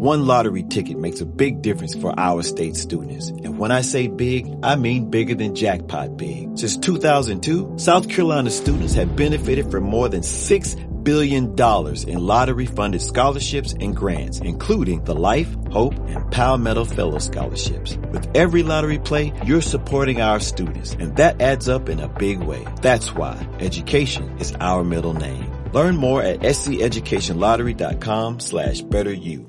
one lottery ticket makes a big difference for our state students. And when I say big, I mean bigger than jackpot big. Since 2002, South Carolina students have benefited from more than $6 billion in lottery-funded scholarships and grants, including the Life, Hope, and Palmetto Fellow Scholarships. With every lottery play, you're supporting our students, and that adds up in a big way. That's why education is our middle name. Learn more at sceducationlottery.com/betteryou.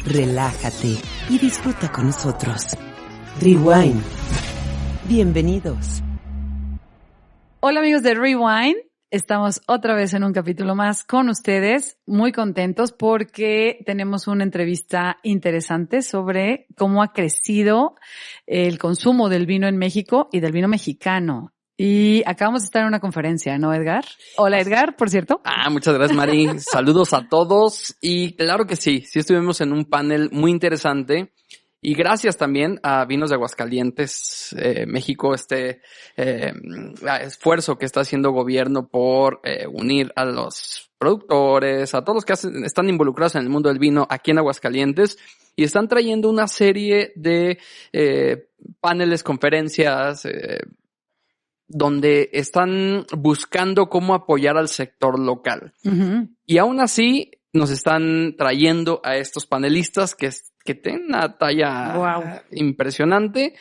Relájate y disfruta con nosotros. Rewind. Bienvenidos. Hola amigos de Rewind. Estamos otra vez en un capítulo más con ustedes, muy contentos porque tenemos una entrevista interesante sobre cómo ha crecido el consumo del vino en México y del vino mexicano. Y acabamos de estar en una conferencia, ¿no, Edgar? Hola, Edgar, por cierto. Muchas gracias, Mari. Saludos a todos. Y claro que sí estuvimos en un panel muy interesante. Y gracias también a Vinos de Aguascalientes, México, esfuerzo que está haciendo gobierno por unir a los productores, a todos los que están involucrados en el mundo del vino aquí en Aguascalientes, y están trayendo una serie de paneles, conferencias, donde están buscando cómo apoyar al sector local. Uh-huh. Y aún así nos están trayendo a estos panelistas que tienen una talla impresionante,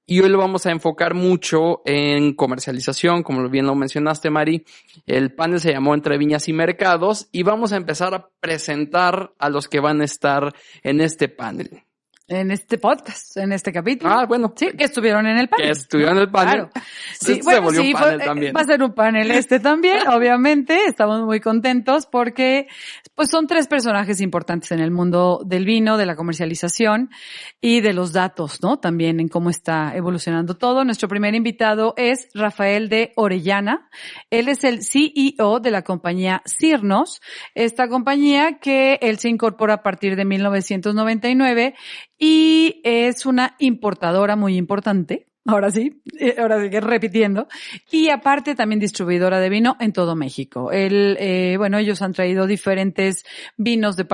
y hoy lo vamos a enfocar mucho en comercialización, como bien lo mencionaste, Mari. El panel se llamó Entre Viñas y Mercados, y vamos a empezar a presentar a los que van a estar en este panel. En este podcast, en este capítulo. Bueno. Sí, que estuvieron en el panel. Que estuvieron en el panel. Claro. Sí, bueno, sí, también. Va a ser un panel también, obviamente. Estamos muy contentos porque pues son tres personajes importantes en el mundo del vino, de la comercialización y de los datos, ¿no? También en cómo está evolucionando todo. Nuestro primer invitado es Rafael de Orellana. Él es el CEO de la compañía Sirnos, esta compañía que él se incorpora a partir de 1999 y es una importadora muy importante. Ahora sí que repitiendo. Y aparte también distribuidora de vino en todo México. Ellos han traído diferentes vinos de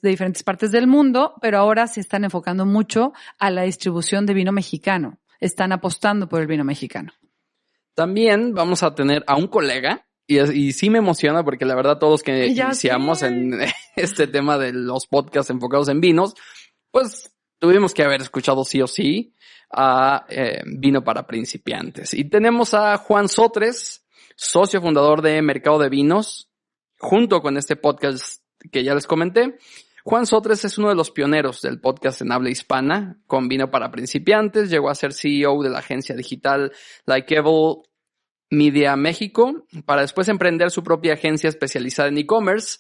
diferentes partes del mundo, pero ahora se están enfocando mucho a la distribución de vino mexicano. Están apostando por el vino mexicano. También vamos a tener a un colega, y sí me emociona porque la verdad todos que iniciamos en este tema de los podcasts enfocados en vinos, pues tuvimos que haber escuchado sí o sí a Vino para Principiantes. Y tenemos a Juan Sotres, socio fundador de Mercado de Vinos, junto con este podcast que ya les comenté. Juan Sotres es uno de los pioneros del podcast en habla hispana con Vino para Principiantes. Llegó a ser CEO de la agencia digital Likeable Media México, para después emprender su propia agencia especializada en e-commerce,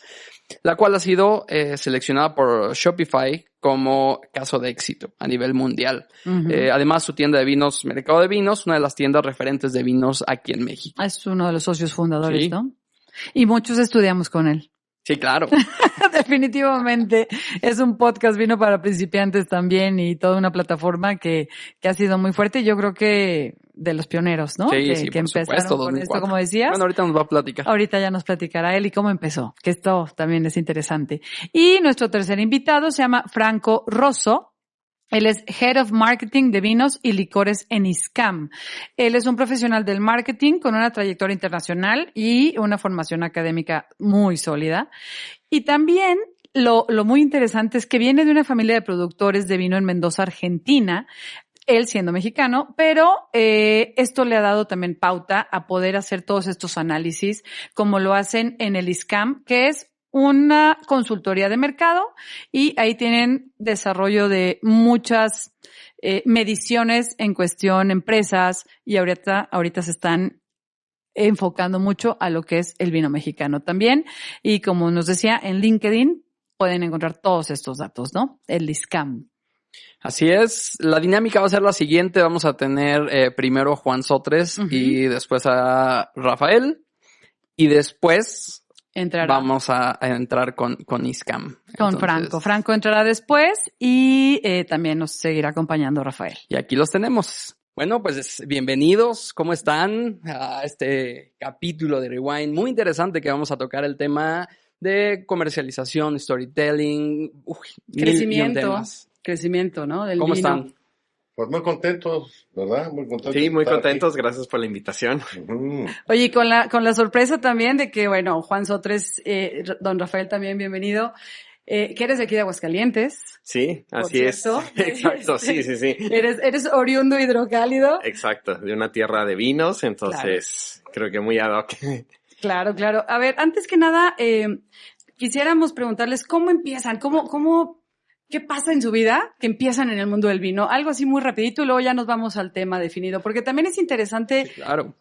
la cual ha sido seleccionada por Shopify como caso de éxito a nivel mundial. Uh-huh. Además, su tienda de vinos, Mercado de Vinos, una de las tiendas referentes de vinos aquí en México. Es uno de los socios fundadores, sí. ¿No? Y muchos estudiamos con él. Sí, claro. Definitivamente es un podcast Vino para Principiantes también, y toda una plataforma que ha sido muy fuerte. Yo creo que de los pioneros, ¿no? Sí, que por empezaron supuesto, con 2004. esto, como decías. Bueno, ahorita nos va a platicar. Ahorita ya nos platicará él y cómo empezó, que esto también es interesante. Y nuestro tercer invitado se llama Franco Rosso. Él es Head of Marketing de Vinos y Licores en ISCAM. Él es un profesional del marketing con una trayectoria internacional y una formación académica muy sólida. Y también lo muy interesante es que viene de una familia de productores de vino en Mendoza, Argentina, él siendo mexicano, pero esto le ha dado también pauta a poder hacer todos estos análisis como lo hacen en el ISCAM, que es una consultoría de mercado, y ahí tienen desarrollo de muchas mediciones en cuestión empresas, y ahorita se están enfocando mucho a lo que es el vino mexicano también. Y como nos decía, en LinkedIn pueden encontrar todos estos datos, ¿no? El ISCAM. Así es. La dinámica va a ser la siguiente. Vamos a tener primero a Juan Sotres, uh-huh, y después a Rafael, y después vamos a entrar con ISCAM. Con Franco. Franco entrará después y también nos seguirá acompañando Rafael. Y aquí los tenemos. Bueno, pues bienvenidos. ¿Cómo están? A este capítulo de Rewind muy interesante, que vamos a tocar el tema de comercialización, storytelling, crecimiento, ¿no? Del ¿Cómo vino. están? Pues muy contentos, ¿verdad? Muy contentos. Sí, muy contentos. Gracias por la invitación. Uh-huh. Oye, con la sorpresa también de que, bueno, Juan Sotres, don Rafael también, bienvenido, que eres de aquí de Aguascalientes. Sí, así es. Exacto, sí. Eres oriundo hidrocálido. Exacto, de una tierra de vinos, entonces creo que muy ad hoc. Claro. A ver, antes que nada, quisiéramos preguntarles cómo empiezan, ¿qué pasa en su vida que empiezan en el mundo del vino? Algo así muy rapidito y luego ya nos vamos al tema definido, porque también es interesante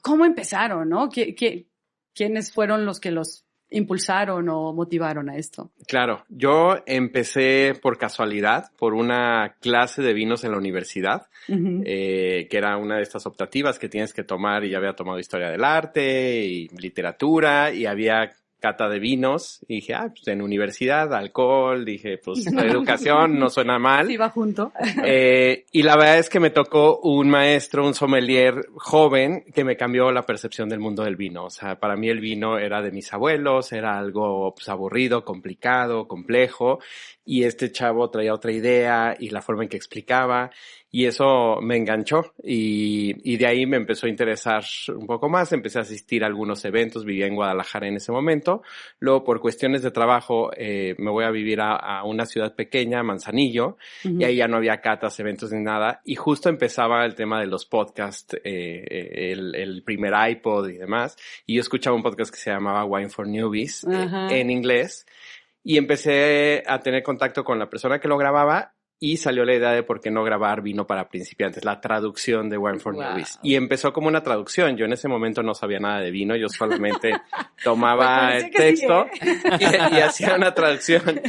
cómo empezaron, ¿no? ¿Quiénes fueron los que los impulsaron o motivaron a esto? Claro, yo empecé por casualidad, por una clase de vinos en la universidad, que era una de estas optativas que tienes que tomar, y ya había tomado historia del arte y literatura, y había cata de vinos, y dije, pues en universidad, alcohol, dije, pues educación, no suena mal. Sí, va junto. Y la verdad es que me tocó un maestro, un sommelier joven, que me cambió la percepción del mundo del vino. O sea, para mí el vino era de mis abuelos, era algo pues aburrido, complicado, complejo, y este chavo traía otra idea y la forma en que explicaba, y eso me enganchó, y de ahí me empezó a interesar un poco más. Empecé a asistir a algunos eventos, vivía en Guadalajara en ese momento. Luego, por cuestiones de trabajo, me voy a vivir a una ciudad pequeña, Manzanillo, y ahí ya no había catas, eventos ni nada, y justo empezaba el tema de los podcasts, el primer iPod y demás, y yo escuchaba un podcast que se llamaba Wine for Newbies, en inglés, y empecé a tener contacto con la persona que lo grababa, y salió la idea de por qué no grabar vino para principiantes, la traducción de Wine for Newbies. Y empezó como una traducción. Yo en ese momento no sabía nada de vino, yo solamente tomaba el texto y hacía una traducción.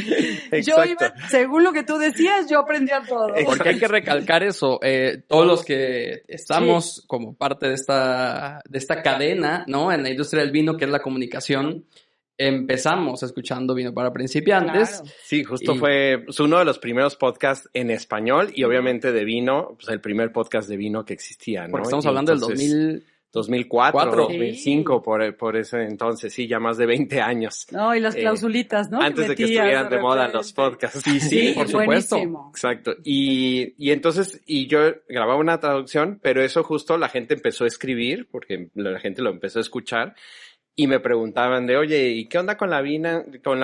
Exacto. Según lo que tú decías, yo aprendía todo. Porque hay que recalcar eso, todos los que estamos como parte de esta cadena, ¿no? En la industria del vino, que es la comunicación, empezamos escuchando Vino para Principiantes. Claro. Sí, justo fue uno de los primeros podcasts en español, y obviamente de vino, pues el primer podcast de vino que existía, ¿no? Porque estamos hablando del 2004, 2005, por ese entonces, sí, ya más de 20 años. No, y las clausulitas, ¿no? Antes de que estuvieran de moda los podcasts. Sí, por supuesto. Buenísimo. Exacto. Y entonces, yo grababa una traducción, pero eso justo la gente empezó a escribir, porque la gente lo empezó a escuchar, y me preguntaban de, oye, ¿y qué onda con la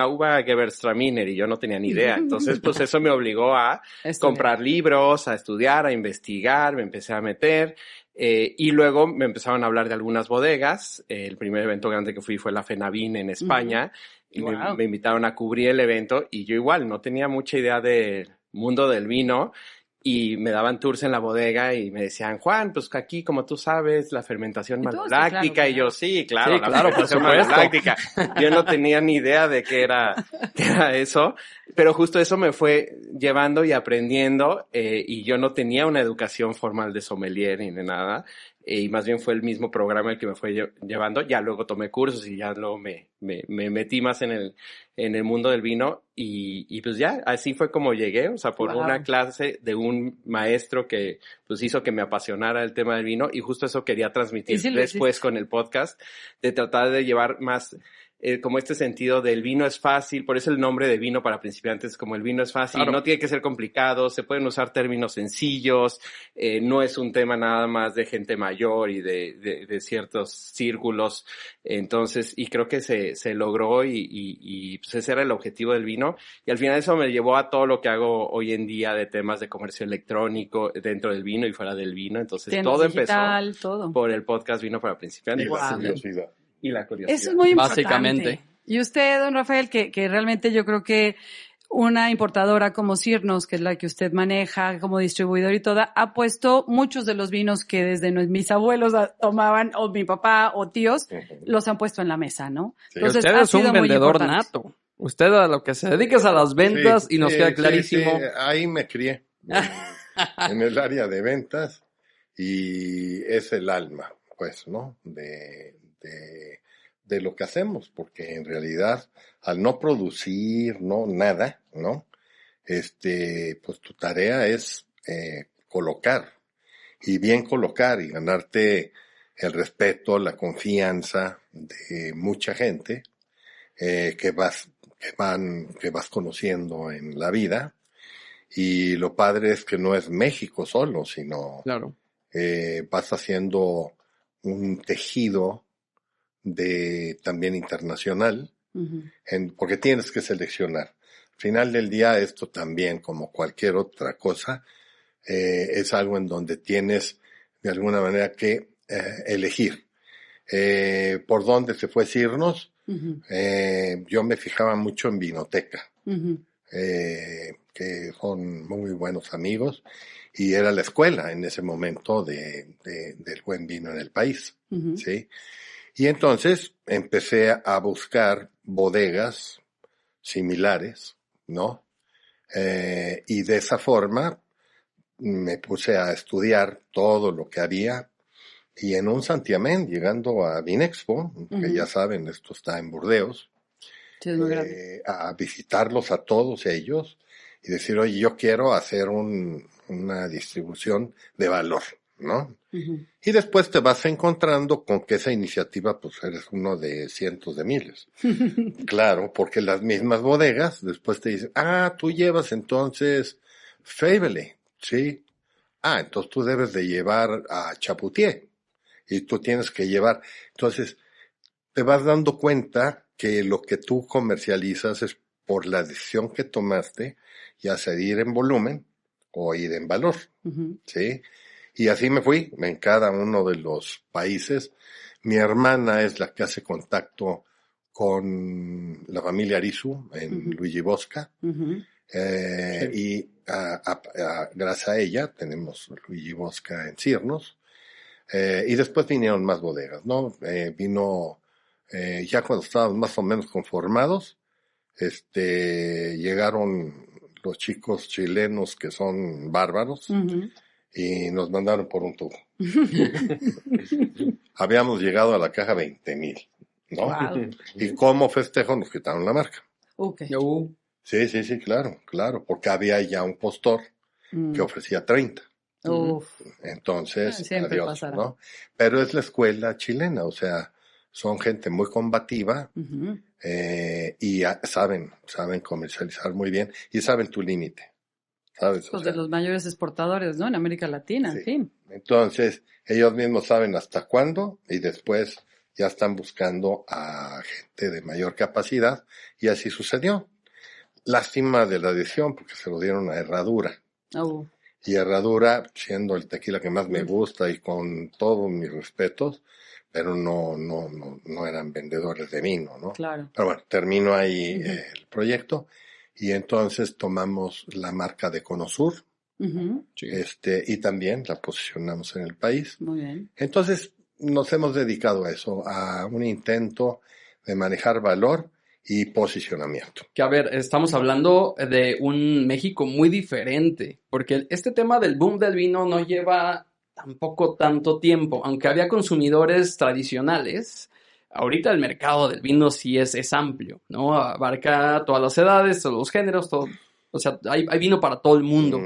uva Gewürztraminer? Y yo no tenía ni idea. Entonces, pues eso me obligó a comprar libros, a estudiar, a investigar, me empecé a meter. Y luego me empezaron a hablar de algunas bodegas. El primer evento grande que fui fue la FENAVIN en España. Y me invitaron a cubrir el evento, y yo igual no tenía mucha idea del mundo del vino. Y me daban tours en la bodega y me decían, Juan, pues aquí, como tú sabes, la fermentación maloláctica. Claro. Y yo, sí, claro, por supuesto. Maloláctica. Yo no tenía ni idea de qué era eso, pero justo eso me fue llevando y aprendiendo, y yo no tenía una educación formal de sommelier ni de nada, y más bien fue el mismo programa el que me fue llevando. Ya luego tomé cursos y ya luego me metí más en el mundo del vino, y pues ya, así fue como llegué, o sea, por una clase de un maestro que pues hizo que me apasionara el tema del vino, y justo eso quería transmitir después con el podcast, de tratar de llevar más como este sentido del vino es fácil. Por eso el nombre de Vino para Principiantes, como el vino es fácil, no tiene que ser complicado, se pueden usar términos sencillos, no es un tema nada más de gente mayor y de ciertos círculos. Entonces, y creo que se logró, y pues ese era el objetivo del vino, y al final eso me llevó a todo lo que hago hoy en día de temas de comercio electrónico dentro del vino y fuera del vino. Entonces, todo digital, empezó por el podcast Vino para Principiantes. Y la curiosidad. Eso es muy importante. Básicamente. Y usted, don Rafael, que realmente yo creo que una importadora como Sirnos, que es la que usted maneja como distribuidor y toda, ha puesto muchos de los vinos que desde mis abuelos tomaban, o mi papá o tíos, los han puesto en la mesa, ¿no? Sí. Entonces, usted es un vendedor nato. Usted a lo que se dedica es a las ventas, y nos queda clarísimo. Sí. Ahí me crié, en el área de ventas, y es el alma, pues, ¿no? De lo que hacemos, porque en realidad al no producir, nada, ¿no? Pues tu tarea es colocar, y bien colocar, y ganarte el respeto, la confianza de mucha gente, que vas que vas conociendo en la vida. Y lo padre es que no es México solo, sino Claro. Vas haciendo un tejido también internacional, porque tienes que seleccionar. Al final del día, esto también, como cualquier otra cosa, es algo en donde tienes de alguna manera que elegir. ¿Por dónde se fue Cirnos? Yo me fijaba mucho en Vinoteca, que son muy buenos amigos, y era la escuela en ese momento del buen vino en el país, ¿sí? Y entonces empecé a buscar bodegas similares, ¿no? Y de esa forma me puse a estudiar todo lo que había, y en un santiamén, llegando a Vinexpo, que ya saben, esto está en Burdeos, Sí, es muy grande. a visitarlos a todos ellos y decir, oye, yo quiero hacer una distribución de valor, ¿no? Y después te vas encontrando con que esa iniciativa, pues eres uno de cientos de miles. Claro, porque las mismas bodegas después te dicen, tú llevas entonces Faiveley, ¿sí? Entonces tú debes de llevar a Chapoutier y tú tienes que llevar. Entonces te vas dando cuenta que lo que tú comercializas es por la decisión que tomaste, ya sea ir en volumen o ir en valor, ¿sí? Y así me fui en cada uno de los países. Mi hermana es la que hace contacto con la familia Arizu en Luigi Bosca. Y gracias a ella tenemos Luigi Bosca en Cirnos. Y después vinieron más bodegas, ¿no? Ya cuando estábamos más o menos conformados, llegaron los chicos chilenos que son bárbaros y nos mandaron por un tubo. Habíamos llegado a la caja 20,000, ¿no? Wow. Y como festejo nos quitaron la marca. Okay. Sí, claro, porque había ya un postor que ofrecía 30. Entonces, siempre adiós, pasará. ¿no? Pero es la escuela chilena, o sea, son gente muy combativa y saben comercializar muy bien y saben tu límite, ¿sabes? Pues de los mayores exportadores, ¿no? En América Latina, en fin. Entonces, ellos mismos saben hasta cuándo y después ya están buscando a gente de mayor capacidad y así sucedió. Lástima de la edición porque se lo dieron a Herradura. Y Herradura, siendo el tequila que más me gusta y con todos mis respetos, pero no eran vendedores de vino, ¿no? Claro. Pero bueno, terminó ahí el proyecto y entonces tomamos la marca de Conosur, y también la posicionamos en el país. Muy bien. Entonces nos hemos dedicado a eso, a un intento de manejar valor y posicionamiento. Que a ver, estamos hablando de un México muy diferente, porque este tema del boom del vino no lleva tampoco tanto tiempo, aunque había consumidores tradicionales. Ahorita el mercado del vino sí es amplio, ¿no? Abarca todas las edades, todos los géneros, todo. O sea, hay vino para todo el mundo.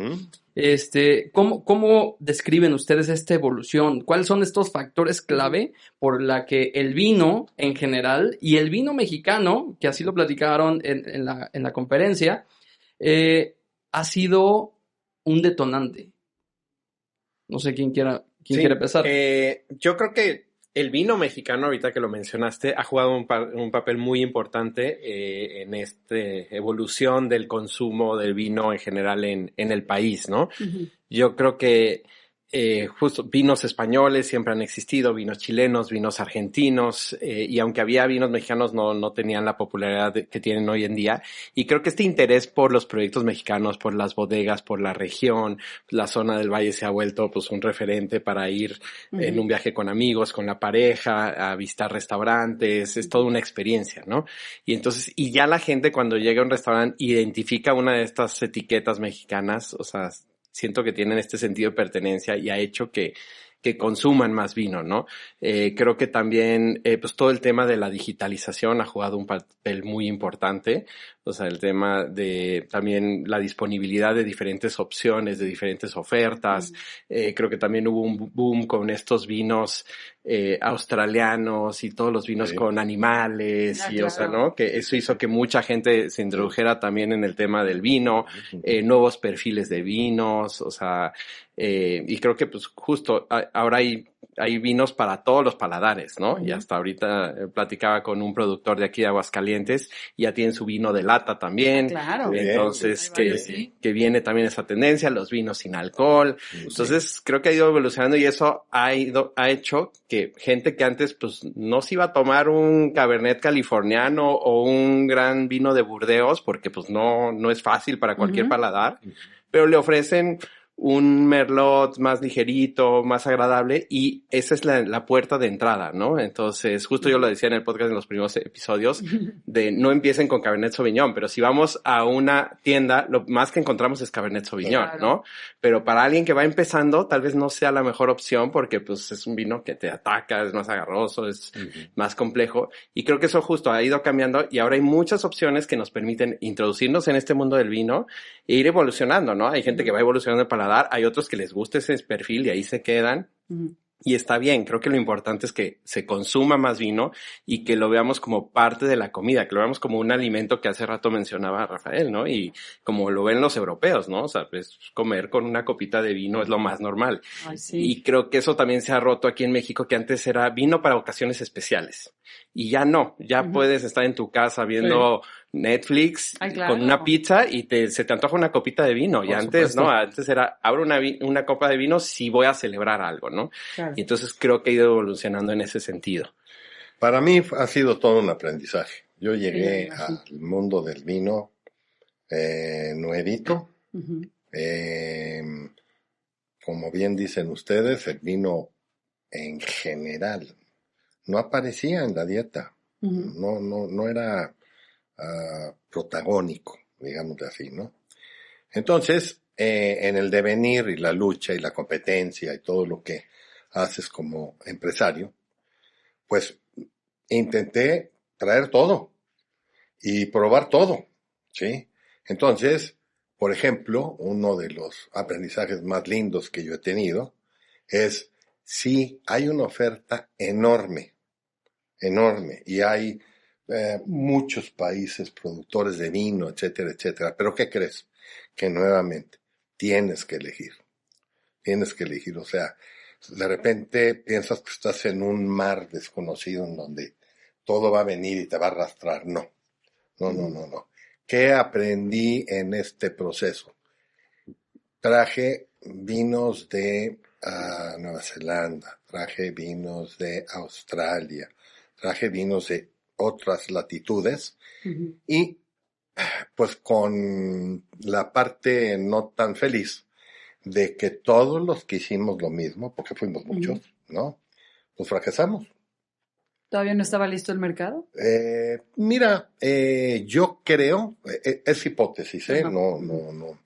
¿Cómo describen ustedes esta evolución? ¿Cuáles son estos factores clave por la que el vino en general y el vino mexicano, que así lo platicaron en la conferencia, ha sido un detonante? No sé quién quiere empezar. Yo creo que el vino mexicano, ahorita que lo mencionaste, ha jugado un papel muy importante en esta evolución del consumo del vino en general en el país, ¿no? Yo creo que justo vinos españoles siempre han existido, vinos chilenos, vinos argentinos, y aunque había vinos mexicanos no tenían la popularidad que tienen hoy en día. Y creo que este interés por los proyectos mexicanos, por las bodegas, por la región, la zona del Valle se ha vuelto pues un referente para ir en un viaje con amigos, con la pareja, a visitar restaurantes, es toda una experiencia, ¿no? Y entonces, y ya la gente cuando llega a un restaurante identifica una de estas etiquetas mexicanas, o sea, siento que tienen este sentido de pertenencia y ha hecho que consuman más vino, ¿no? Creo que también, pues todo el tema de la digitalización ha jugado un papel muy importante O sea, el tema de también la disponibilidad de diferentes opciones, de diferentes ofertas. Creo que también hubo un boom con estos vinos australianos y todos los vinos con animales y, claro. O sea, ¿no? Que eso hizo que mucha gente se introdujera también en el tema del vino, nuevos perfiles de vinos, o sea, y creo que pues justo ahora hay vinos para todos los paladares, ¿no? Y hasta ahorita platicaba con un productor de aquí de Aguascalientes y ya tienen su vino de lata también. Claro. Entonces, que viene también esa tendencia, los vinos sin alcohol. Entonces, creo que ha ido evolucionando y eso ha hecho que gente que antes, pues, no se iba a tomar un Cabernet californiano o un gran vino de Burdeos, porque, pues, no es fácil para cualquier paladar, pero le ofrecen un merlot más ligerito, más agradable, y esa es la puerta de entrada, ¿no? Entonces, justo yo lo decía en el podcast en los primeros episodios, de no empiecen con Cabernet Sauvignon, pero si vamos a una tienda, lo más que encontramos es Cabernet Sauvignon, claro. ¿no? Pero para alguien que va empezando, tal vez no sea la mejor opción porque, pues, es un vino que te ataca, es más agarroso, es más complejo, y creo que eso justo ha ido cambiando, y ahora hay muchas opciones que nos permiten introducirnos en este mundo del vino e ir evolucionando, ¿no? Hay gente que va evolucionando el paladar, hay otros que les gusta ese perfil y ahí se quedan. Y está bien, creo que lo importante es que se consuma más vino y que lo veamos como parte de la comida, que lo veamos como un alimento que hace rato mencionaba Rafael, ¿no? Y como lo ven los europeos, ¿no? O sea, pues comer con una copita de vino es lo más normal. Ay, sí. Y creo que eso también se ha roto aquí en México, que antes era vino para ocasiones especiales. Y ya no, ya puedes estar en tu casa viendo Netflix con una pizza y se te antoja una copita de vino. Y antes, ¿no? Antes era, abro una copa de vino si voy a celebrar algo, ¿no? Claro. Y entonces creo que ha ido evolucionando en ese sentido. Para mí ha sido todo un aprendizaje. Yo llegué al mundo del vino nuevito. Como bien dicen ustedes, el vino en general no aparecía en la dieta. No era protagónico, digamos así, ¿no? Entonces, en el devenir y la lucha y la competencia y todo lo que haces como empresario, pues intenté traer todo y probar todo, ¿sí? Entonces, por ejemplo, uno de los aprendizajes más lindos que yo he tenido es, sí, hay una oferta enorme, y hay muchos países productores de vino, etcétera, etcétera. Pero ¿qué crees? Que nuevamente tienes que elegir, o sea, de repente piensas que estás en un mar desconocido en donde todo va a venir y te va a arrastrar. No. ¿Qué aprendí en este proceso? Traje vinos de Nueva Zelanda, traje vinos de Australia, traje vinos de otras latitudes y pues con la parte no tan feliz de que todos los que hicimos lo mismo, porque fuimos muchos, ¿no? Pues fracasamos. ¿Todavía no estaba listo el mercado? Mira, yo creo, es hipótesis, no.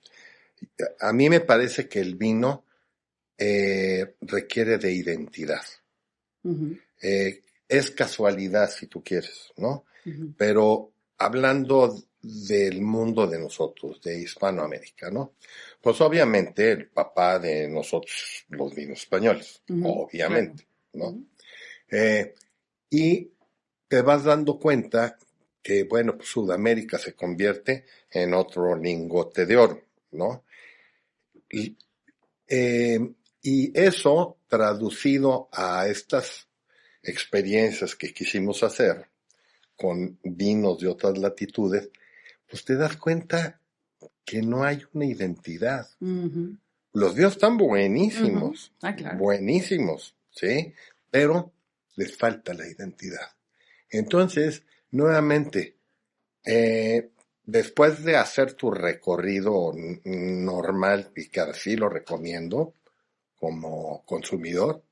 A mí me parece que el vino requiere de identidad. Es casualidad, si tú quieres, ¿no? Pero hablando del mundo de nosotros, de Hispanoamérica, ¿no? Pues obviamente el papá de nosotros, los vinos españoles, obviamente, ¿no? Y te vas dando cuenta que, bueno, pues Sudamérica se convierte en otro lingote de oro, ¿no? Y eso, traducido a estas experiencias que quisimos hacer con vinos de otras latitudes, pues te das cuenta que no hay una identidad. Los vinos están buenísimos, claro. Buenísimos, ¿sí? Pero les falta la identidad. Entonces, nuevamente, después de hacer tu recorrido normal, y que así lo recomiendo como consumidor,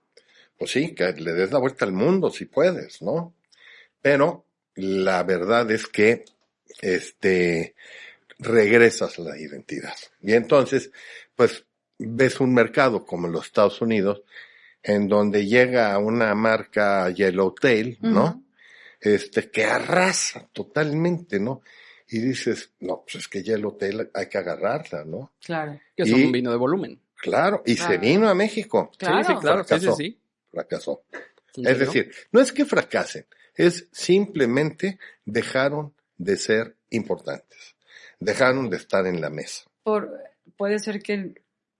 pues sí, que le des la vuelta al mundo si puedes, ¿no? Pero la verdad es que regresas a la identidad. Y entonces, pues, ves un mercado como los Estados Unidos, en donde llega una marca Yellowtail, ¿no? Que arrasa totalmente, ¿no? y dices, no, pues es que Yellowtail hay que agarrarla, ¿no? Claro. Que es un vino de volumen. Claro, y se vino a México. Claro. Sí, claro, Fracasó. sí. Fracasó. ¿En Es serio? decir, no es que fracasen, es simplemente dejaron de ser importantes. Dejaron de estar en la mesa. Puede ser que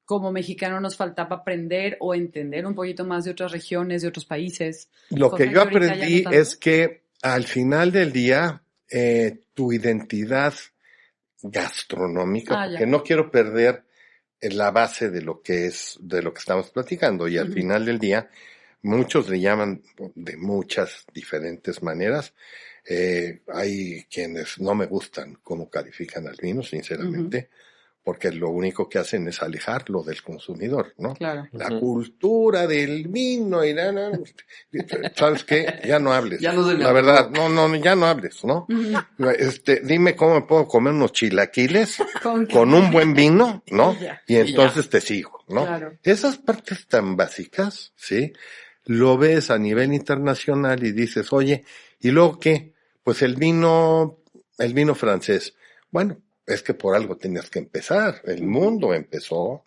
como mexicano nos faltaba aprender o entender un poquito más de otras regiones, de otros países. Lo Cosa que yo ahorita ya aprendí no tanto. es que al final del día, tu identidad gastronómica, porque no quiero perder la base de lo que estamos platicando, y al final del día, muchos le llaman de muchas diferentes maneras. Hay quienes no me gustan cómo califican al vino, sinceramente, porque lo único que hacen es alejarlo del consumidor, ¿no? Claro. La cultura del vino y ¿sabes qué? Ya no hables. Ya no se me la verdad, no, ya no hables, ¿no? Dime cómo me puedo comer unos chilaquiles con un buen vino, ¿no? Y entonces te sigo, ¿no? Claro. Esas partes tan básicas, ¿sí? Lo ves a nivel internacional y dices, oye, ¿y luego qué? Pues el vino francés. Bueno, es que por algo tenías que empezar. El mundo empezó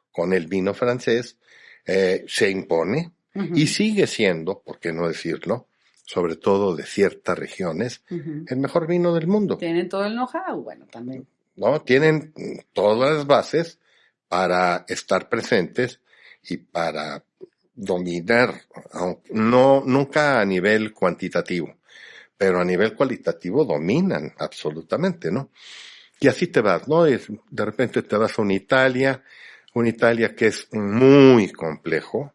con el vino francés, se impone y sigue siendo, ¿por qué no decirlo? Sobre todo de ciertas regiones, el mejor vino del mundo. Tienen todo el know-how, bueno, también. ¿No? Tienen todas las bases para estar presentes y para dominar, nunca a nivel cuantitativo, pero a nivel cualitativo dominan absolutamente, ¿no? Y así te vas, ¿no? Y de repente te vas a una Italia que es muy complejo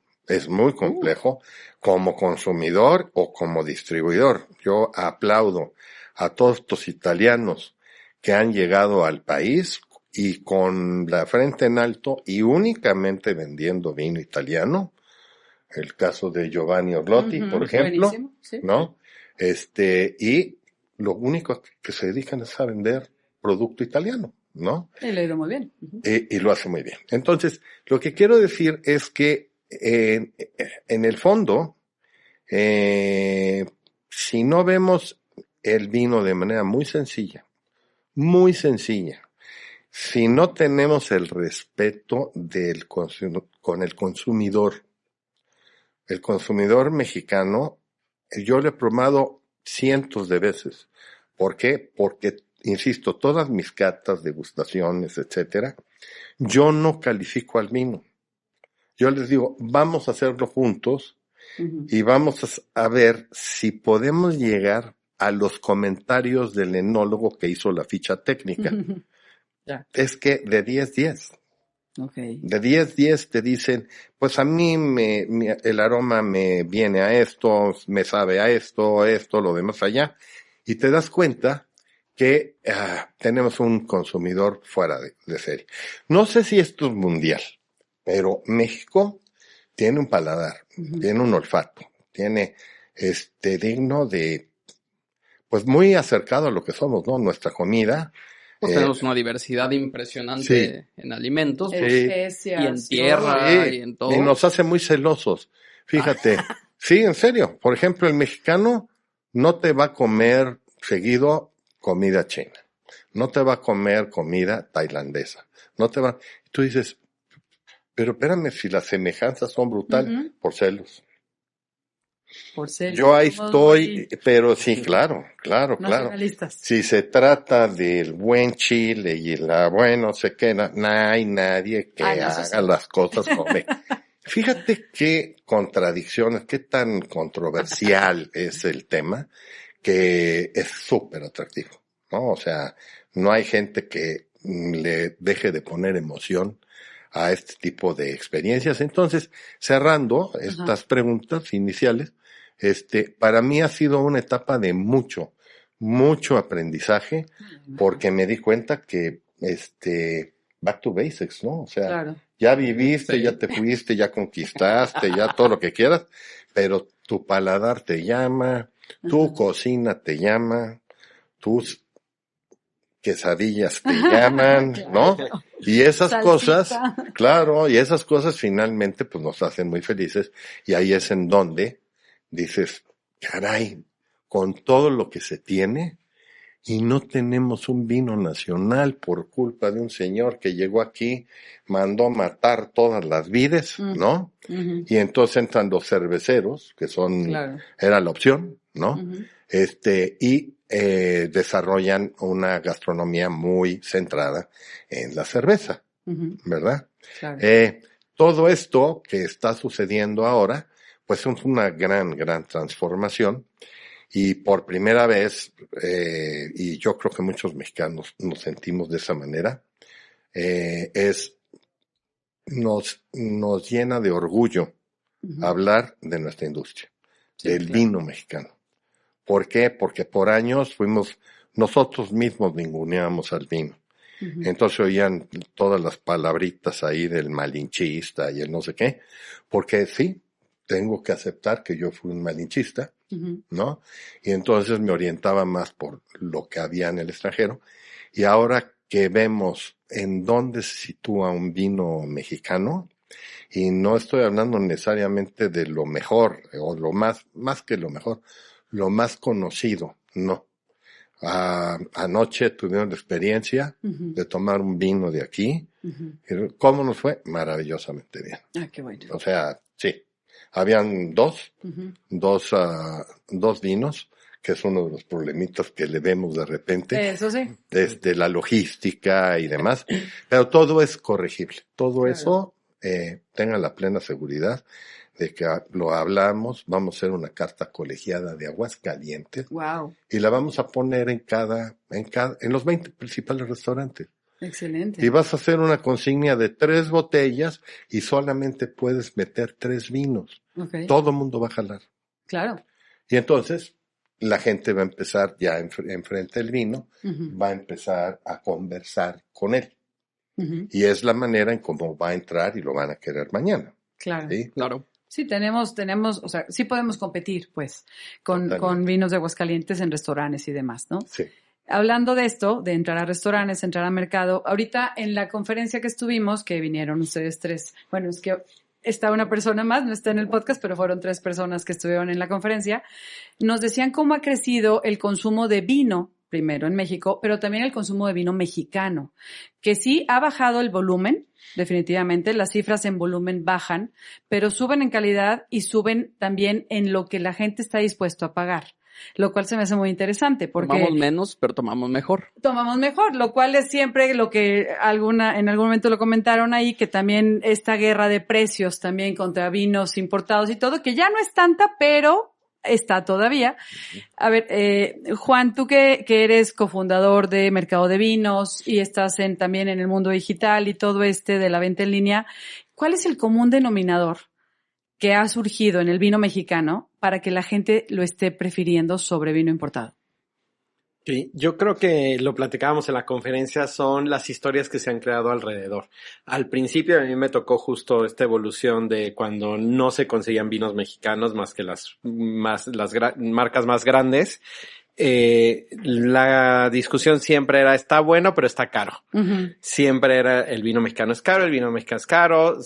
como consumidor o como distribuidor. Yo aplaudo a todos estos italianos que han llegado al país y con la frente en alto y únicamente vendiendo vino italiano. El caso de Giovanni Orlotti, por ejemplo, sí. ¿no? Y lo único que se dedican es a vender producto italiano, ¿no? Y le ha ido muy bien. Y lo hace muy bien. Entonces, lo que quiero decir es que en el fondo, si no vemos el vino de manera muy sencilla, si no tenemos el respeto con el consumidor mexicano, yo le he probado cientos de veces. ¿Por qué? Porque, insisto, todas mis catas, degustaciones, etcétera, yo no califico al vino. Yo les digo, vamos a hacerlo juntos y vamos a ver si podemos llegar a los comentarios del enólogo que hizo la ficha técnica. Es que de 10. Okay. De 10 te dicen, pues a mí el aroma me viene a esto, me sabe a esto, lo demás allá. Y te das cuenta que tenemos un consumidor fuera de serie. No sé si esto es mundial, pero México tiene un paladar, tiene un olfato, tiene digno de, pues muy acercado a lo que somos, ¿no? Nuestra comida. Pues tenemos una diversidad impresionante en alimentos, especias, y en tierra, y en todo. Y nos hace muy celosos. Fíjate, sí, en serio. Por ejemplo, el mexicano no te va a comer seguido comida china. No te va a comer comida tailandesa. Tú dices, pero espérame, si las semejanzas son brutales, por celos. Por celos. Yo ahí estoy, pero sí, claro. Si se trata del buen chile y no sé qué, no hay nadie que haga las cosas como Fíjate qué contradicciones, qué tan controversial es el tema, que es súper atractivo, ¿no? O sea, no hay gente que le deje de poner emoción a este tipo de experiencias. Entonces, cerrando estas preguntas iniciales, para mí ha sido una etapa de mucho aprendizaje, porque me di cuenta que, back to basics, ¿no? O sea, ya viviste, ya te fuiste, ya conquistaste, ya todo lo que quieras, pero tu paladar te llama, tu cocina te llama, tus quesadillas te llaman, ¿no? Y esas cosas, y esas cosas finalmente pues nos hacen muy felices, y ahí es en donde dices, caray, con todo lo que se tiene, y no tenemos un vino nacional por culpa de un señor que llegó aquí, mandó matar todas las vides, ¿no? Uh-huh. Y entonces entran los cerveceros, que son, era la opción, ¿no? Uh-huh. Y desarrollan una gastronomía muy centrada en la cerveza, uh-huh. ¿verdad? Claro. Todo esto que está sucediendo ahora, pues es una gran transformación. Y por primera vez, y yo creo que muchos mexicanos nos sentimos de esa manera, nos llena de orgullo uh-huh. hablar de nuestra industria, del vino mexicano. ¿Por qué? Porque por años nosotros mismos ninguneábamos al vino. Uh-huh. Entonces oían todas las palabritas ahí del malinchista y el no sé qué, porque sí, tengo que aceptar que yo fui un malinchista, uh-huh. ¿no? Y entonces me orientaba más por lo que había en el extranjero. Y ahora que vemos en dónde se sitúa un vino mexicano, y no estoy hablando necesariamente de lo mejor, o lo más que lo mejor, lo más conocido, no. Anoche tuvimos la experiencia uh-huh. de tomar un vino de aquí. Uh-huh. ¿Cómo nos fue? Maravillosamente bien. Ah, qué bueno. O sea, sí. Habían dos vinos, que es uno de los problemitas que le vemos de repente. Eso sí. Desde la logística y demás. Pero todo es corregible. Todo eso, tengan la plena seguridad de que lo hablamos, vamos a hacer una carta colegiada de Aguascalientes. Wow. Y la vamos a poner en los 20 principales restaurantes. Excelente. Y vas a hacer una consigna de 3 botellas y solamente puedes meter 3 vinos. Okay. Todo el mundo va a jalar. Claro. Y entonces la gente va a empezar ya enfrente del vino, uh-huh. va a empezar a conversar con él. Uh-huh. Y es la manera en cómo va a entrar y lo van a querer mañana. Claro. ¿Sí? Claro. Sí, tenemos, o sea, sí podemos competir, pues, con vinos de Aguascalientes en restaurantes y demás, ¿no? Sí. Hablando de esto, de entrar a restaurantes, entrar a mercado, ahorita en la conferencia que estuvimos, que vinieron ustedes 3, bueno, es que está una persona más, no está en el podcast, pero fueron 3 personas que estuvieron en la conferencia, nos decían cómo ha crecido el consumo de vino, primero en México, pero también el consumo de vino mexicano, que sí ha bajado el volumen, definitivamente, las cifras en volumen bajan, pero suben en calidad y suben también en lo que la gente está dispuesto a pagar. Lo cual se me hace muy interesante porque... Tomamos menos, pero tomamos mejor. Tomamos mejor, lo cual es siempre lo que en algún momento lo comentaron ahí, que también esta guerra de precios también contra vinos importados y todo, que ya no es tanta, pero está todavía. A ver, Juan, tú que eres cofundador de Mercado de Vinos y estás también en el mundo digital y todo de la venta en línea, ¿cuál es el común denominador que ha surgido en el vino mexicano para que la gente lo esté prefiriendo sobre vino importado? Sí, yo creo que lo platicábamos en la conferencia, son las historias que se han creado alrededor. Al principio a mí me tocó justo esta evolución de cuando no se conseguían vinos mexicanos más que las marcas más grandes. La discusión siempre era, está bueno, pero está caro. Uh-huh. Siempre era, el vino mexicano es caro, el vino mexicano es caro.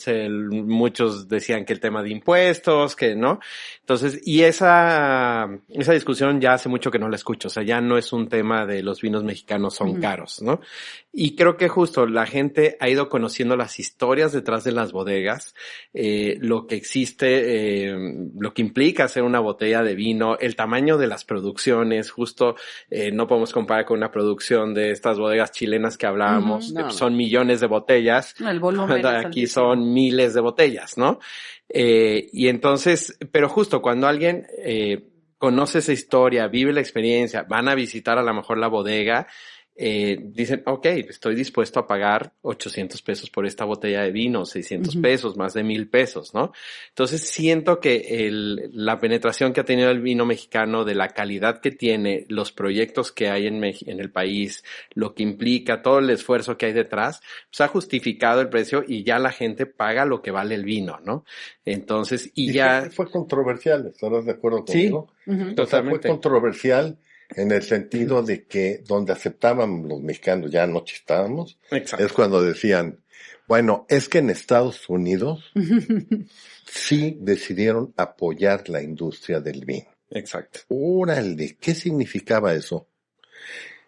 Muchos decían que el tema de impuestos, que no. Entonces, y esa discusión ya hace mucho que no la escucho. O sea, ya no es un tema de los vinos mexicanos son uh-huh. caros, ¿no? Y creo que justo la gente ha ido conociendo las historias detrás de las bodegas, lo que existe, lo que implica hacer una botella de vino, el tamaño de las producciones. Justo no podemos comparar con una producción de estas bodegas chilenas que hablábamos, uh-huh. Son millones de botellas. El volumen aquí son miles de botellas, ¿no? Y entonces, pero justo cuando alguien conoce esa historia, vive la experiencia, van a visitar a lo mejor la bodega, dicen, ok, estoy dispuesto a pagar 800 pesos por esta botella de vino, 600 uh-huh. pesos, más de 1,000 pesos, ¿no? Entonces siento que la penetración que ha tenido el vino mexicano, de la calidad que tiene, los proyectos que hay en el país, lo que implica, todo el esfuerzo que hay detrás, pues ha justificado el precio y ya la gente paga lo que vale el vino, ¿no? Entonces, y ya... Fue controversial, ¿estás de acuerdo conmigo? Sí, uh-huh. O sea, fue controversial en el sentido de que donde aceptaban los mexicanos, ya no chistábamos, exacto. Es cuando decían, bueno, es que en Estados Unidos sí decidieron apoyar la industria del vino. Exacto. Órale, ¿qué significaba eso?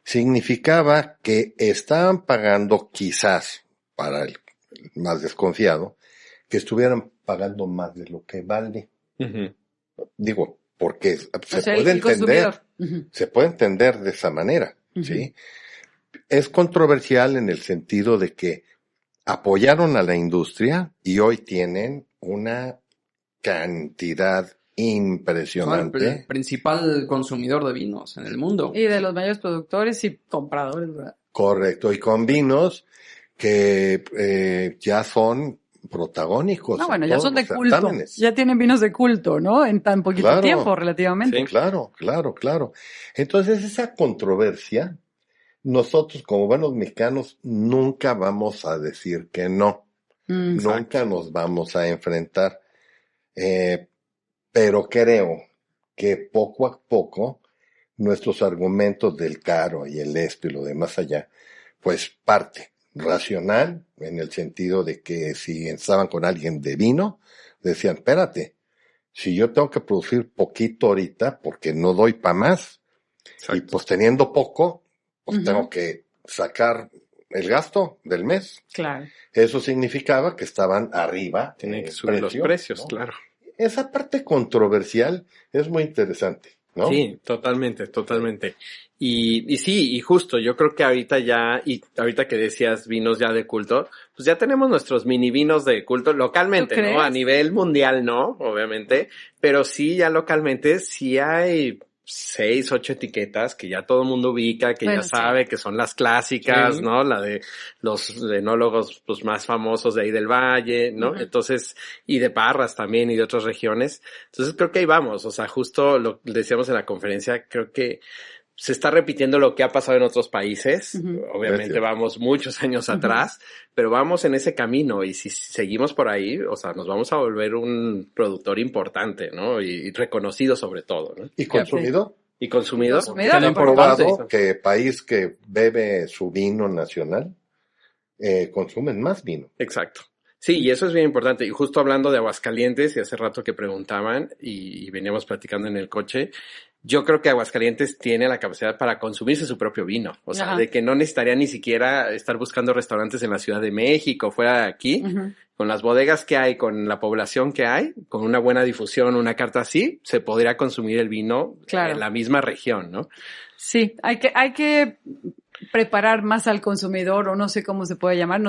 significaba que estaban pagando quizás, para el más desconfiado, que estuvieran pagando más de lo que vale. Uh-huh. Digo, porque o sea, se puede entender de esa manera, ¿sí? Es controversial en el sentido de que apoyaron a la industria y hoy tienen una cantidad impresionante. Son el principal consumidor de vinos en el mundo. Y de los mayores productores y compradores, ¿verdad? Correcto, y con vinos que ya son protagónicos. No, bueno, ya son de culto. Certámenes. Ya tienen vinos de culto, ¿no? En tan poquito tiempo, relativamente. Sí, claro. Entonces, esa controversia, nosotros como buenos mexicanos nunca vamos a decir que no. Nunca nos vamos a enfrentar. Pero creo que poco a poco nuestros argumentos del caro y el esto y lo demás allá, pues parte racional en el sentido de que si estaban con alguien de vino, decían, espérate, si yo tengo que producir poquito ahorita porque no doy para más, exacto, y pues teniendo poco, pues tengo que sacar el gasto del mes. Claro. Eso significaba que estaban arriba. Tienen que subir los precios, ¿no? Claro. Esa parte controversial es muy interesante, ¿no? Sí, totalmente. Y sí, y justo, yo creo que ahorita que decías vinos ya de culto, pues ya tenemos nuestros mini vinos de culto localmente, ¿no? A nivel mundial, ¿no? Obviamente, pero sí, ya localmente, sí hay 6, 8 etiquetas que ya todo el mundo ubica, que ya sabe que son las clásicas, ¿no? La de los enólogos pues más famosos de ahí del Valle, ¿no? Entonces, y de Parras también y de otras regiones. Entonces creo que ahí vamos, o sea, justo lo decíamos en la conferencia, creo que se está repitiendo lo que ha pasado en otros países. Obviamente vamos muchos años atrás, pero vamos en ese camino y si seguimos por ahí, o sea, nos vamos a volver un productor importante, ¿no? Y reconocido sobre todo, ¿no? ¿Y consumido? ¿Y consumido? ¿Han probado que país que bebe su vino nacional consumen más vino? Exacto. Sí, y eso es bien importante. Y justo hablando de Aguascalientes, y hace rato que preguntaban y veníamos platicando en el coche, yo creo que Aguascalientes tiene la capacidad para consumirse su propio vino. O sea, de que no necesitaría ni siquiera estar buscando restaurantes en la Ciudad de México, fuera de aquí. Con las bodegas que hay, con la población que hay, con una buena difusión, una carta así, se podría consumir el vino en la misma región, ¿no? Sí, hay que preparar más al consumidor, o no sé cómo se puede llamar.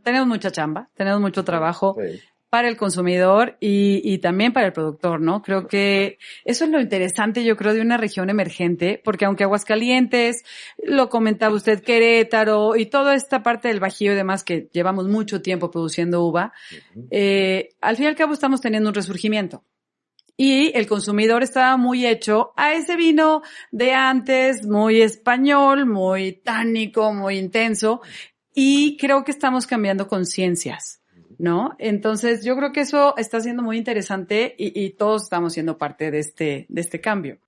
Tenemos mucha chamba, tenemos mucho trabajo para el consumidor y también para el productor, ¿no? Creo que eso es lo interesante, yo creo, de una región emergente, porque aunque Aguascalientes, lo comentaba usted, Querétaro y toda esta parte del Bajío y demás que llevamos mucho tiempo produciendo uva, al fin y al cabo estamos teniendo un resurgimiento. Y el consumidor estaba muy hecho a ese vino de antes, muy español, muy tánico, muy intenso. Y creo que estamos cambiando conciencias, ¿no? Entonces, yo creo que eso está siendo muy interesante y todos estamos siendo parte de este cambio.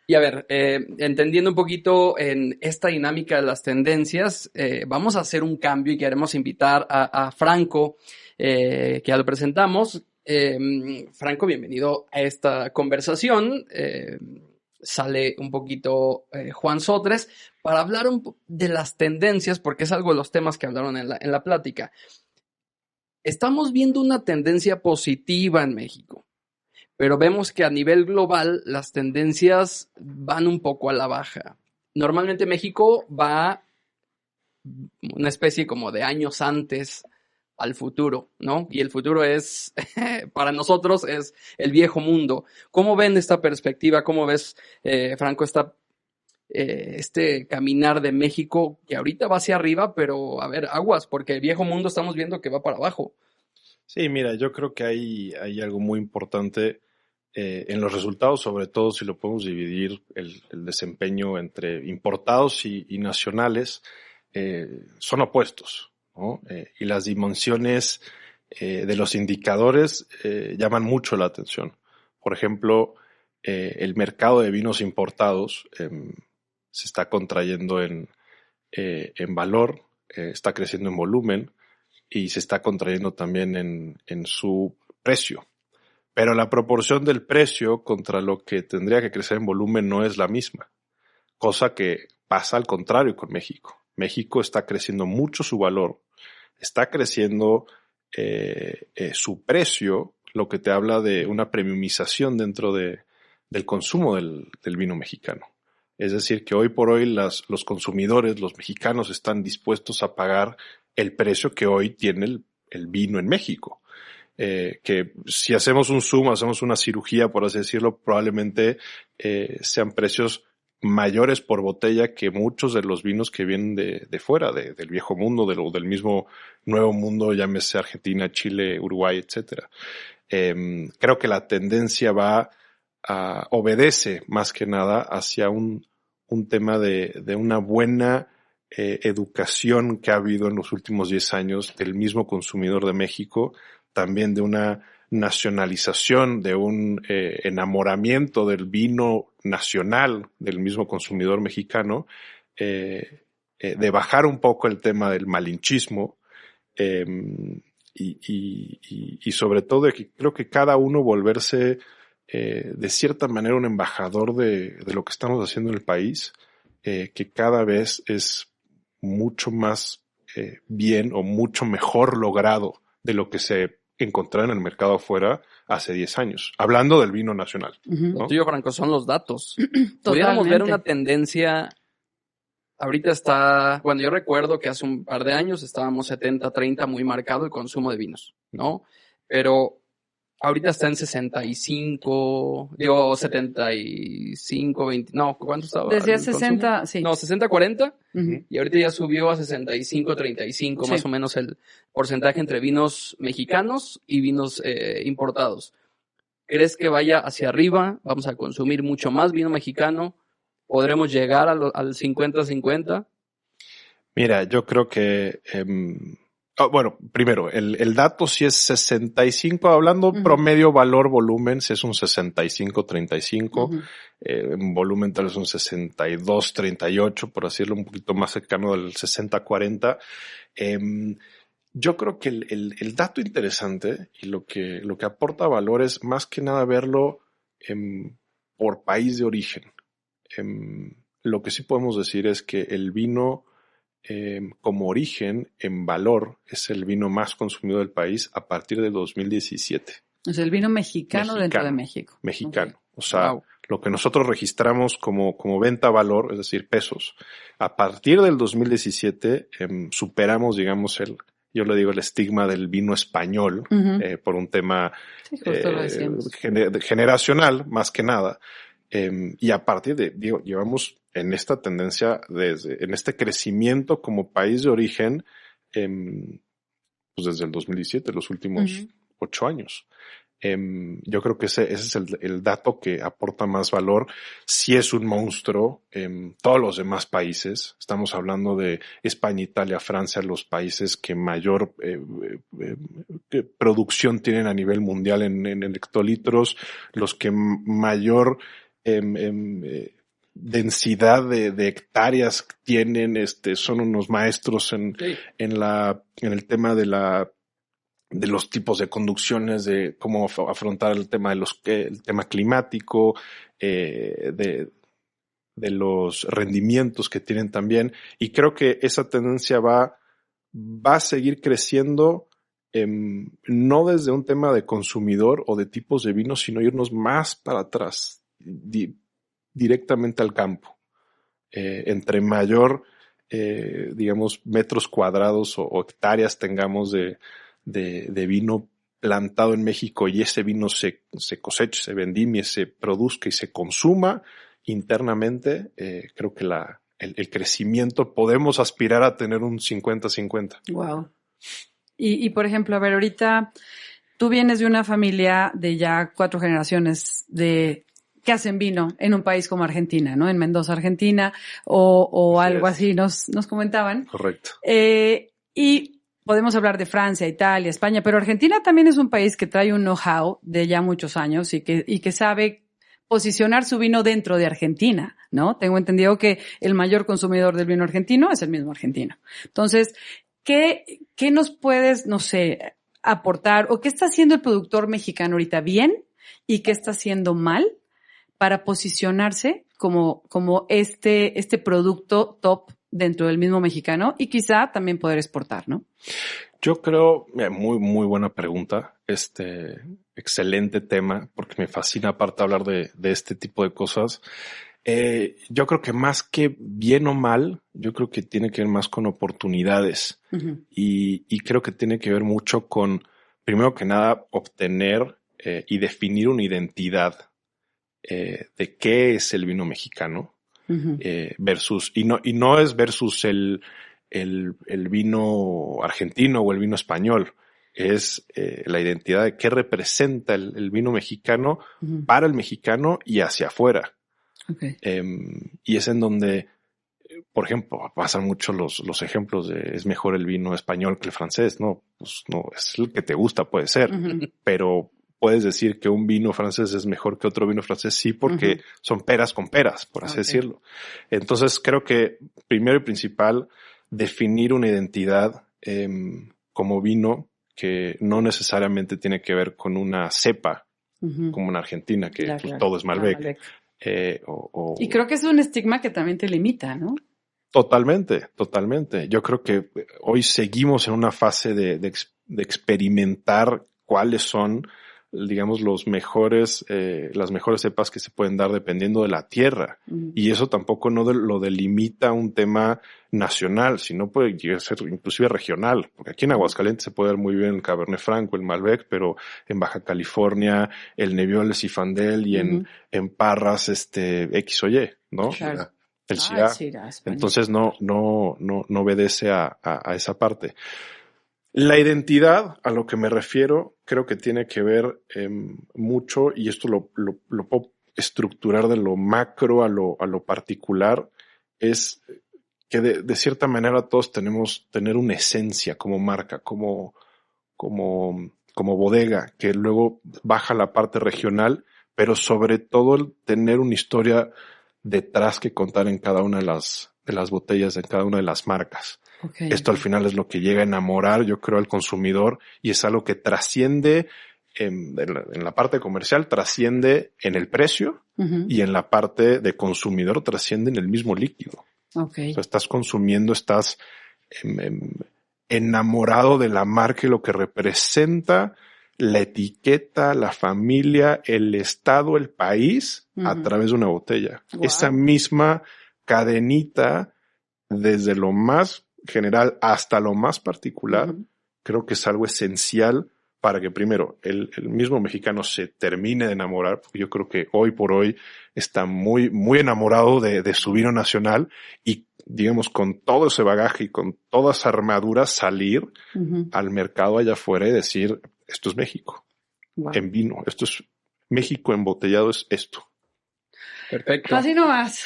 Y a ver, entendiendo un poquito en esta dinámica de las tendencias, vamos a hacer un cambio y queremos invitar a Franco, que ya lo presentamos. Franco, bienvenido a esta conversación. Sale un poquito Juan Sotres para hablar de las tendencias, porque es algo de los temas que hablaron en la plática. Estamos viendo una tendencia positiva en México, pero vemos que a nivel global las tendencias van un poco a la baja. Normalmente México va una especie como de años antes al futuro, ¿no? Y el futuro es, para nosotros, es el viejo mundo. ¿Cómo ven esta perspectiva? ¿Cómo ves, Franco, este caminar de México que ahorita va hacia arriba, pero a ver, aguas, porque el viejo mundo estamos viendo que va para abajo? Sí, mira, yo creo que hay algo muy importante en los resultados, sobre todo si lo podemos dividir el desempeño entre importados y nacionales, son opuestos, ¿no? Y las dimensiones de los indicadores llaman mucho la atención. Por ejemplo, el mercado de vinos importados se está contrayendo en valor, está creciendo en volumen y se está contrayendo también en su precio. Pero la proporción del precio contra lo que tendría que crecer en volumen no es la misma, cosa que pasa al contrario con México. México está creciendo mucho su valor, está creciendo su precio, lo que te habla de una premiumización dentro del consumo del vino mexicano. Es decir, que hoy por hoy los consumidores, los mexicanos, están dispuestos a pagar el precio que hoy tiene el vino en México. Que si hacemos un zoom, hacemos una cirugía, por así decirlo, probablemente sean precios mayores por botella que muchos de los vinos que vienen de fuera, del viejo mundo, del mismo nuevo mundo, llámese Argentina, Chile, Uruguay, etcétera. Creo que la tendencia obedece más que nada hacia un tema de una buena educación que ha habido en los últimos 10 años del mismo consumidor de México, también de una nacionalización, de un enamoramiento del vino nacional del mismo consumidor mexicano, de bajar un poco el tema del malinchismo, y sobre todo de que creo que cada uno volverse de cierta manera un embajador de lo que estamos haciendo en el país, que cada vez es mucho más bien o mucho mejor logrado de lo que se encontraba en el mercado afuera hace 10 años. Hablando del vino nacional. Uh-huh. ¿no? Lo tuyo, Franco, son los datos. Pudiéramos ver una tendencia. Ahorita está, bueno, yo recuerdo que hace un par de años estábamos 70-30 muy marcado el consumo de vinos, ¿no? Pero ahorita está en 75, 20, no, ¿cuánto estaba? Decía 60, sí. No, 60-40, Uh-huh. y ahorita ya subió a 65-35, más o menos el porcentaje entre vinos mexicanos y vinos importados. ¿Crees que vaya hacia arriba? ¿Vamos a consumir mucho más vino mexicano? ¿Podremos llegar al 50-50? Mira, yo creo que... bueno, primero, el dato si es 65, hablando uh-huh. promedio, valor, volumen, si es un 65-35, uh-huh. En volumen tal vez un 62-38, por decirlo un poquito más cercano del 60-40. Yo creo que el dato interesante y lo que aporta valor es más que nada verlo por país de origen. Lo que sí podemos decir es que el vino como origen, en valor, es el vino más consumido del país a partir de 2017. O sea, el vino mexicano dentro de México. Mexicano. Okay. O sea, wow. Lo que nosotros registramos como venta a valor, es decir, pesos, a partir del 2017 superamos, digamos, yo le digo el estigma del vino español, uh-huh. Por un tema generacional, más que nada. Y a partir llevamos en esta tendencia, en este crecimiento como país de origen, pues desde el 2017, los últimos uh-huh. 8 años. Yo creo que ese es el dato que aporta más valor. Si es un monstruo, todos los demás países, estamos hablando de España, Italia, Francia, los países que mayor producción tienen a nivel mundial en hectolitros, los que mayor densidad de hectáreas tienen, son unos maestros en el tema de los tipos de conducciones, de cómo afrontar el tema el tema climático, de los rendimientos que tienen también. Y creo que esa tendencia va a seguir creciendo, no desde un tema de consumidor o de tipos de vino, sino irnos más para atrás, directamente al campo. Entre mayor, digamos, metros cuadrados o hectáreas tengamos de vino plantado en México y ese vino se coseche, se vendimie, se produzca y se consuma internamente, creo que el crecimiento podemos aspirar a tener un 50-50. Wow. Y por ejemplo, a ver, ahorita tú vienes de una familia de ya 4 generaciones que hacen vino en un país como Argentina, ¿no? En Mendoza, Argentina, o algo así nos comentaban. Correcto. Y podemos hablar de Francia, Italia, España, pero Argentina también es un país que trae un know-how de ya muchos años y que sabe posicionar su vino dentro de Argentina, ¿no? Tengo entendido que el mayor consumidor del vino argentino es el mismo argentino. Entonces, ¿qué nos puedes, no sé, aportar o qué está haciendo el productor mexicano ahorita bien y qué está haciendo mal para posicionarse como este producto top dentro del mismo mexicano y quizá también poder exportar, ¿no? Yo creo, muy, muy buena pregunta. Excelente tema, porque me fascina aparte hablar de este tipo de cosas. Yo creo que más que bien o mal, yo creo que tiene que ver más con oportunidades. Uh-huh. Y creo que tiene que ver mucho con, primero que nada, obtener y definir una identidad de qué es el vino mexicano. Uh-huh. Versus, y no es versus el vino argentino o el vino español, es la identidad de qué representa el vino mexicano uh-huh. para el mexicano y hacia afuera. Okay. Y es en donde, por ejemplo, pasan mucho los ejemplos de es mejor el vino español que el francés. No, pues no, es el que te gusta, puede ser, uh-huh. pero puedes decir que un vino francés es mejor que otro vino francés, sí, porque uh-huh. son peras con peras, por así decirlo. Entonces creo que primero y principal, definir una identidad como vino que no necesariamente tiene que ver con una cepa, uh-huh. como en Argentina, que pues, todo es Malbec. Y creo que es un estigma que también te limita, ¿no? Totalmente. Yo creo que hoy seguimos en una fase de experimentar cuáles son, digamos, las mejores cepas que se pueden dar dependiendo de la tierra. Y eso tampoco lo delimita un tema nacional, sino puede llegar a ser inclusive regional. Porque aquí en Aguascalientes se puede dar muy bien el Cabernet Franc, el Malbec, pero en Baja California, el Nebbiolo, el Zinfandel y uh-huh. en Parras, X o Y, ¿no? Claro. El Syrah. Entonces no obedece a esa parte. La identidad, a lo que me refiero, creo que tiene que ver mucho, y esto lo puedo estructurar de lo macro a lo particular, es que de cierta manera todos tenemos tener una esencia como marca, como bodega, que luego baja la parte regional, pero sobre todo el tener una historia detrás que contar en cada una de las botellas, en cada una de las marcas. Okay. Esto al final es lo que llega a enamorar, yo creo, al consumidor, y es algo que trasciende en la parte comercial, trasciende en el precio uh-huh. y en la parte de consumidor trasciende en el mismo líquido. Okay. O sea, estás consumiendo, estás enamorado de la marca y lo que representa la etiqueta, la familia, el estado, el país uh-huh. a través de una botella. Wow. Esa misma cadenita, desde lo más general hasta lo más particular, uh-huh. creo que es algo esencial para que primero el mismo mexicano se termine de enamorar, porque yo creo que hoy por hoy está muy, muy enamorado de su vino nacional y, digamos, con todo ese bagaje y con toda esa armadura salir uh-huh. al mercado allá afuera y decir, esto es México, wow. en vino, esto es México embotellado, es esto. Perfecto. Así nomás.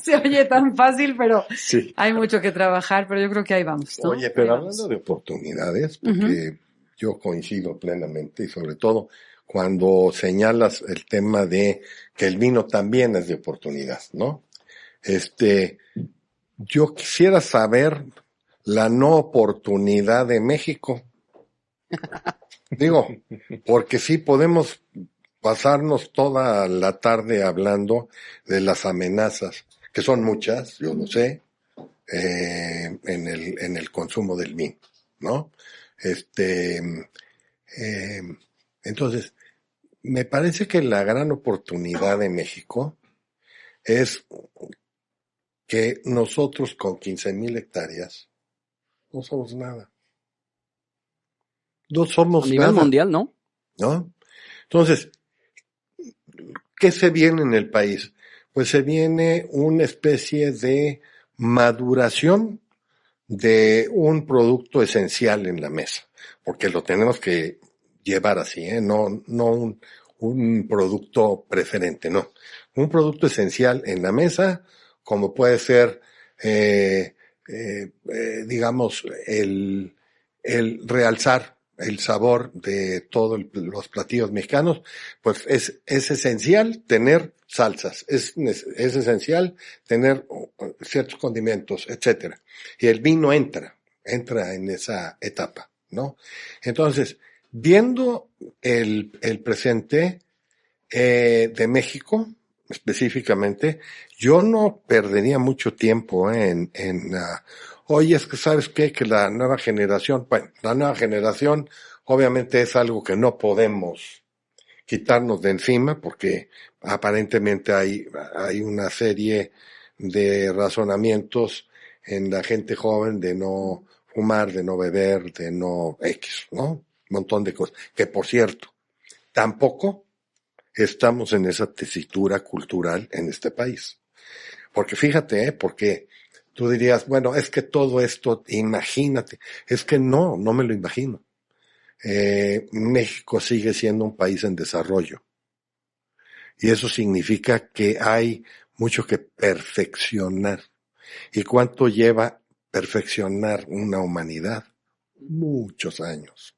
Se oye tan fácil, pero sí. Hay mucho que trabajar, pero yo creo que ahí vamos, ¿no? Oye, pero hablando de oportunidades, porque uh-huh. yo coincido plenamente y sobre todo cuando señalas el tema de que el vino también es de oportunidad, ¿no? Yo quisiera saber la no oportunidad de México. Digo, porque sí podemos pasarnos toda la tarde hablando de las amenazas, que son muchas, yo lo sé, en el consumo del vino, ¿no? Entonces, me parece que la gran oportunidad de México es que nosotros con 15,000 hectáreas no somos nada. No somos nada. A nivel mundial, ¿no? ¿No? Entonces, ¿qué se viene en el país? Pues se viene una especie de maduración de un producto esencial en la mesa, porque lo tenemos que llevar así, no un producto preferente, no. Un producto esencial en la mesa, como puede ser, digamos, el realzar el sabor de todos los platillos mexicanos, pues es esencial tener salsas, es esencial tener ciertos condimentos, etcétera. Y el vino entra en esa etapa, ¿no? Entonces, viendo el presente de México, específicamente, yo no perdería mucho tiempo oye, es que sabes qué, que la nueva generación obviamente es algo que no podemos quitarnos de encima porque aparentemente hay una serie de razonamientos en la gente joven de no fumar, de no beber, de no ¿no? Un montón de cosas. Que por cierto, tampoco estamos en esa tesitura cultural en este país. Porque fíjate, porque tú dirías, bueno, es que todo esto, imagínate, es que no me lo imagino. México sigue siendo un país en desarrollo. Y eso significa que hay mucho que perfeccionar. ¿Y cuánto lleva perfeccionar una humanidad? Muchos años.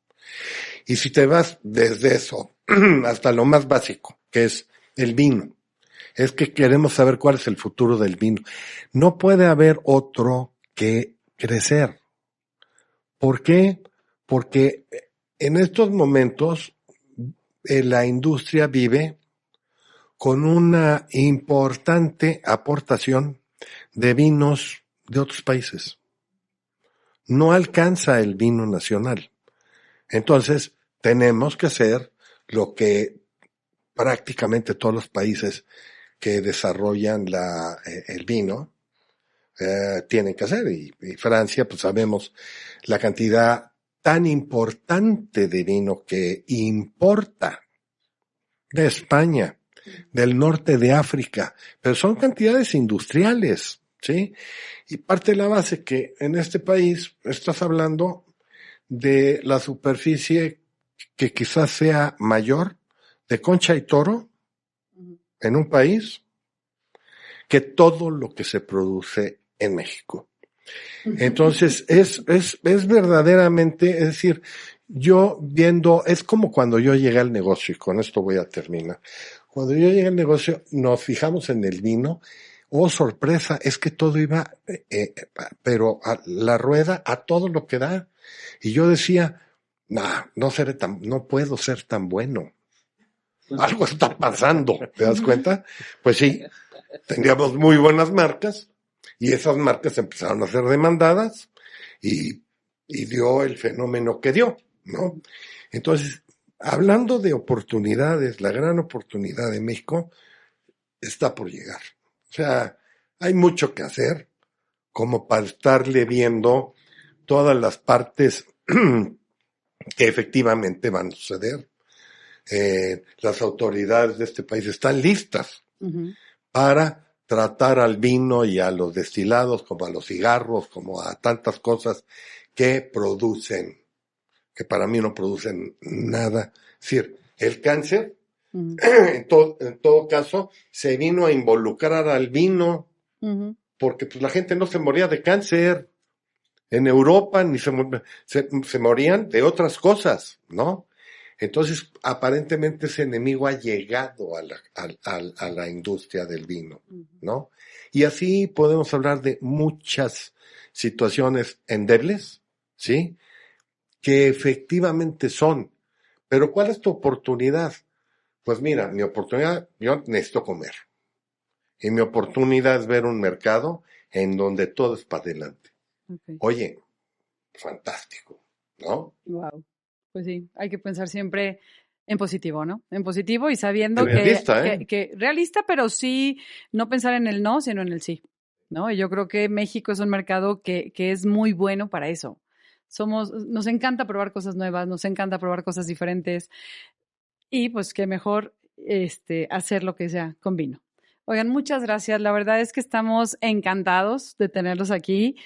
Y si te vas desde eso hasta lo más básico, que es el vino, es que queremos saber cuál es el futuro del vino. No puede haber otro que crecer. ¿Por qué? Porque en estos momentos la industria vive con una importante aportación de vinos de otros países. No alcanza el vino nacional. Entonces, tenemos que hacer lo que prácticamente todos los países que desarrollan el vino tienen que hacer. Y Francia, pues sabemos la cantidad tan importante de vino que importa de España, del norte de África, pero son cantidades industriales, ¿sí? Y parte de la base que en este país estás hablando de la superficie que quizás sea mayor de concha y toro en un país que todo lo que se produce en México. Entonces, es verdaderamente, es decir, yo viendo, es como cuando yo llegué al negocio, y con esto voy a terminar. Cuando yo llegué al negocio, nos fijamos en el vino. Oh, sorpresa, es que todo iba, pero a la rueda, a todo lo que da. Y yo decía, no puedo ser tan bueno. Algo está pasando, ¿te das cuenta? Pues sí, teníamos muy buenas marcas y esas marcas empezaron a ser demandadas y dio el fenómeno que dio, ¿no? Entonces, hablando de oportunidades, la gran oportunidad de México está por llegar. O sea, hay mucho que hacer como para estarle viendo todas las partes que efectivamente van a suceder. Las autoridades de este país están listas para tratar al vino y a los destilados como a los cigarros, como a tantas cosas que producen, que para mí no producen nada. Es decir, el cáncer, en todo caso, se vino a involucrar al vino, porque pues la gente no se moría de cáncer. En Europa ni se morían de otras cosas, ¿no? Entonces, aparentemente ese enemigo ha llegado a la industria del vino, ¿no? Y así podemos hablar de muchas situaciones endebles, ¿sí? Que efectivamente son. Pero ¿cuál es tu oportunidad? Pues mira, mi oportunidad, yo necesito comer. Y mi oportunidad es ver un mercado en donde todo es para adelante. Okay. Oye, fantástico, ¿no? Wow. Pues sí, hay que pensar siempre en positivo, ¿no? En positivo y sabiendo que realista, pero sí no pensar en el no, sino en el sí, ¿no? Y yo creo que México es un mercado que es muy bueno para eso. Nos encanta probar cosas nuevas, nos encanta probar cosas diferentes y pues qué mejor hacer lo que sea con vino. Oigan, muchas gracias. La verdad es que estamos encantados de tenerlos aquí.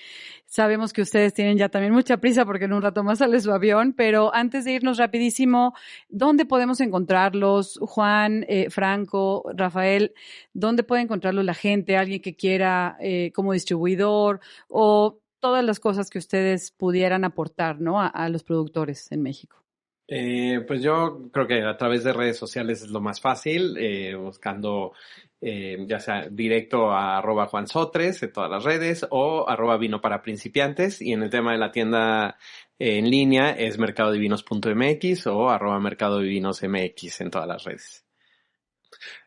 Sabemos que ustedes tienen ya también mucha prisa porque en un rato más sale su avión, pero antes de irnos rapidísimo, ¿dónde podemos encontrarlos? Juan, Franco, Rafael, ¿dónde puede encontrarlos la gente? Alguien que quiera como distribuidor o todas las cosas que ustedes pudieran aportar, ¿no? a los productores en México. Pues yo creo que a través de redes sociales es lo más fácil, buscando ya sea directo a @JuanSotres en todas las redes o @vino para principiantes, y en el tema de la tienda en línea es mercadodivinos.mx o @mercadodivinosmx en todas las redes.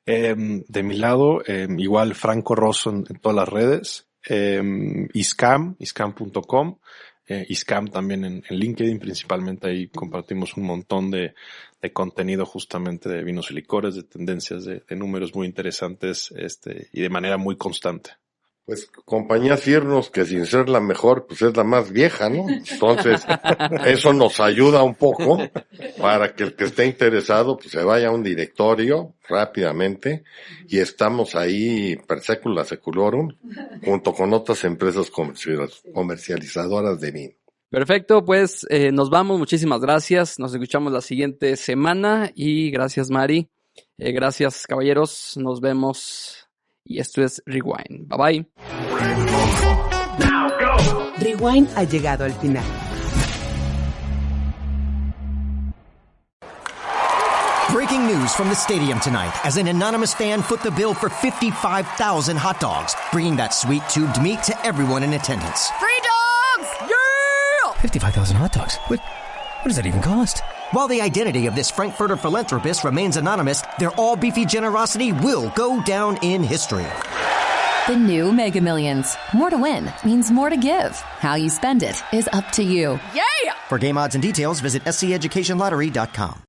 De mi lado, igual Franco Rosso en todas las redes, iscam.com, iscam también en LinkedIn, principalmente ahí compartimos un montón de contenido justamente de vinos y licores, de tendencias, de números muy interesantes, y de manera muy constante. Pues compañía Ciernos, que sin ser la mejor, pues es la más vieja, ¿no? Entonces, eso nos ayuda un poco para que el que esté interesado, pues se vaya a un directorio rápidamente, y estamos ahí per secula seculorum, junto con otras empresas comercializadoras de vino. Perfecto, pues nos vamos, muchísimas gracias, nos escuchamos la siguiente semana y gracias Mari, gracias caballeros, nos vemos. Y esto es Rewind. Bye bye. Rewind ha llegado al final. Breaking news from the stadium tonight as an anonymous fan foot the bill for 55,000 hot dogs, bringing that sweet tubed meat to everyone in attendance. Free dogs! Yeah! 55,000 hot dogs? What does that even cost? While the identity of this Frankfurter philanthropist remains anonymous, their all-beefy generosity will go down in history. The new Mega Millions. More to win means more to give. How you spend it is up to you. Yeah! For game odds and details, visit SCEducationLottery.com.